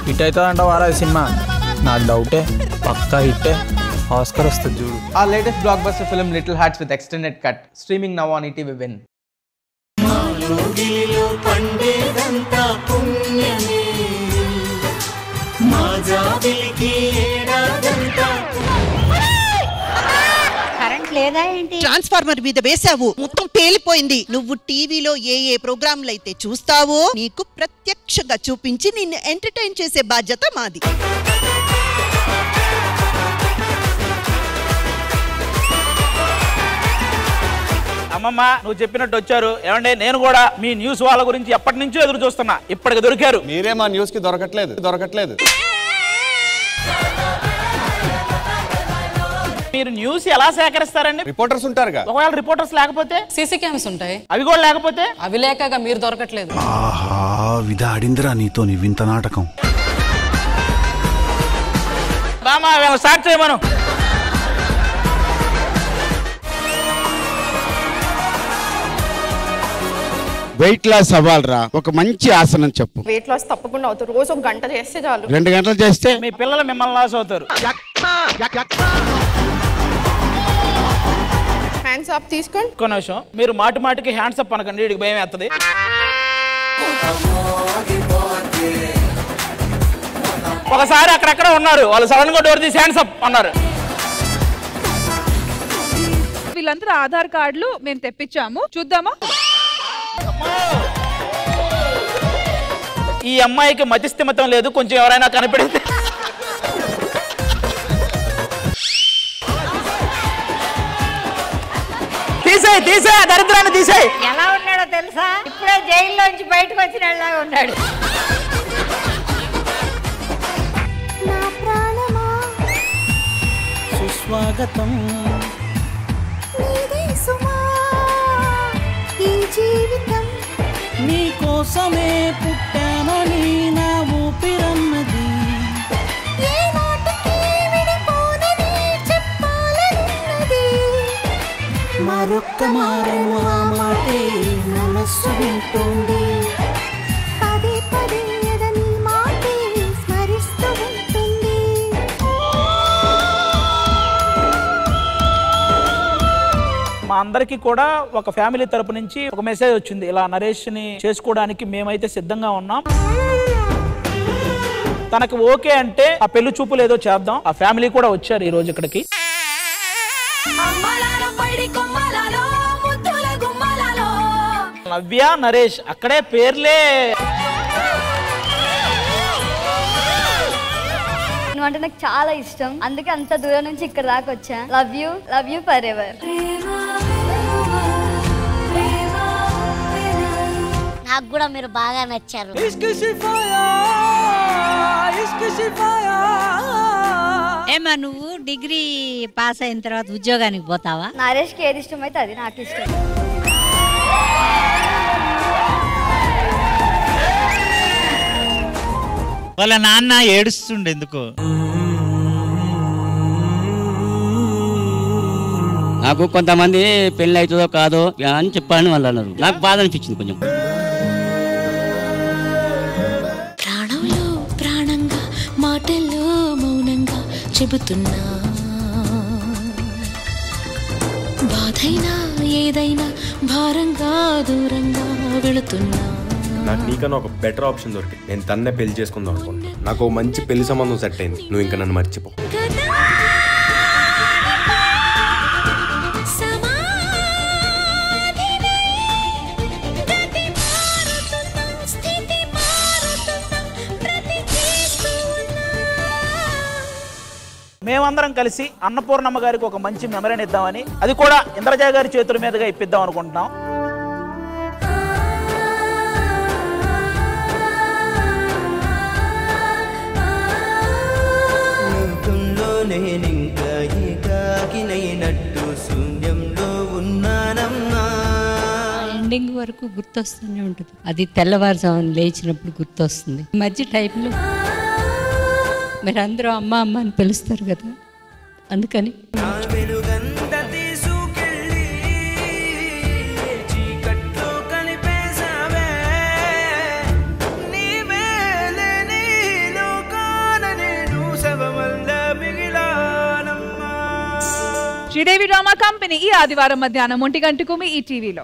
Hit అవుతుందంట వారా cinema నాకు డౌటే పక్కా హిట్టే ఆస్కర్ వస్తుంది చూడు. Our latest blockbuster film Little Hearts with extended cut streaming now on ETV Win. Current లేదా ఏంటి? ట్రాన్స్ఫార్మర్ మీద వేసావు, మొత్తం పేలిపోయింది. నువ్వు టీవీలో ఏ ఏ ప్రోగ్రాంలు అయితే చూస్తావో నీకు ప్రత్యక్షంగా చూపించి నిన్ను ఎంటర్టైన్ చేసే బాధ్యత మాది. అమ్మమ్మ నువ్వు చెప్పినట్టు వచ్చారు. ఏమంటే నేను కూడా మీ న్యూస్ వాళ్ళ గురించి ఎప్పటి నుంచో ఎదురు చూస్తున్నా, ఇప్పటికి దొరికారు. మీరే మా న్యూస్ కి దొరకట్లేదు. మీరు న్యూస్ ఎలా సేకరిస్తారండి? రిపోర్టర్స్ ఉంటారుగా. ఒకవేళ రిపోర్టర్స్ లేకపోతే సీసీ క్యామ్స్ ఉంటాయి, అవి కూడా లేకపోతే అవి లేకగా మీరు దొరకట్లేదు. ఆహా విధాడిందిరా నీతో నీ వింత నాటకం. బామా స్టార్ట్ చేయమను. వెయిట్ లాస్ అవ్వాలరా, ఒక మంచి ఆసనం చెప్పు. వెయిట్ లాస్ తప్పకుండా అవుతారు. రోజు 1 గంట చేస్తే చాలు. 2 గంటలు చేస్తే మీ పిల్లలు మిమ్మల్ని లాస్ అవుతారు. హ్యాండ్స్ అప్ తీసుకోండి. ఒక్క నిమిషం, మీరు మాటి మాటికి హ్యాండ్స్ అప్ అనకండి, వీడికి భయం వేస్తుంది. ఒకసారి అక్కడక్కడ ఉన్నారు వాళ్ళు, సడన్ గా డోర్ తీసి హ్యాండ్స్ అప్ అన్నారు. వీళ్ళందరూ ఆధార్ కార్డులు మేము తెప్పించాము, చూద్దామా? ఈ అమ్మాయికి మతిస్థిమితం లేదు, కొంచెం ఎవరైనా కనిపెడితే. తీసే దరిద్రాన్ని తీసేయ్. ఎలా ఉన్నాడో తెలుసా? ఇప్పుడే జైల్లోంచి బయటకు వచ్చిన వాళ్ళగా ఉన్నాడు. సుస్వాగతం. నీ కోసమే పుట్టానని నా ఊపిరన్నది. మరొక్క మారేమో ఆ మాటే మనస్సు వింటుంది. మా అందరికి కూడా ఒక ఫ్యామిలీ తరపు నుంచి ఒక మెసేజ్ వచ్చింది, ఇలా నరేష్ ని చేసుకోవడానికి మేమైతే సిద్ధంగా ఉన్నాం. తనకు ఓకే అంటే ఆ పెళ్లి చూపులు ఏదో చేద్దాం. ఆ ఫ్యామిలీ కూడా వచ్చారు ఈ రోజు ఇక్కడికి. నవ్య నరేష్ అక్కడే పేర్లే. నువ్వు అంటే నాకు చాలా ఇష్టం, అందుకే అంత దూరం నుంచి ఇక్కడ దాకా వచ్చా. Love you for ever. నాకు కూడా మీరు బాగా నచ్చారు. ఏమా నువ్వు డిగ్రీ పాస్ అయిన తర్వాత ఉద్యోగానికి పోతావా? నరేష్ కి ఏది ఇష్టం అయితే అది నాకు ఇష్టం. వాళ్ళ నాన్న ఏడుస్తుండే ఎందుకు? నాకు కొంతమంది పెళ్లి అవుతుందో కాదో అని చెప్పాలని వాళ్ళు అన్నారు. నాకు బాధ అనిపించింది కొంచెం. ప్రాణంలో ప్రాణంగా మాటల్లో మౌనంగా చెబుతున్నా, బాధైనా ఏదైనా భారంగా దూరంగా వెళుతున్నా. నాకు నీకన్నా ఒక బెటర్ ఆప్షన్ దొరికింది. నేను తన్నే పెళ్లి చేసుకుందాం అనుకున్నా. నాకు మంచి పెళ్లి సంబంధం సెట్ అయింది. నువ్వు ఇంకా నన్ను మర్చిపో. మేమందరం కలిసి అన్నపూర్ణమ్మ గారికి ఒక మంచి మెమరీని ఇద్దామని, అది కూడా ఇంద్రజ గారి చేతుల మీదుగా ఇప్పిద్దాం అనుకుంటున్నాం. ఎండింగ్ వరకు గుర్తొస్తూనే ఉంటుంది. అది తెల్లవారుజామున లేచినప్పుడు గుర్తొస్తుంది. మధ్య టైంలో మీరందరూ అమ్మ అమ్మ అని పిలుస్తారు కదా, అందుకని శ్రీదేవి డ్రామా కంపెనీ ఈ ఆదివారం మధ్యాహ్నం 1 గంటకు మీ ఈ టీవీలో.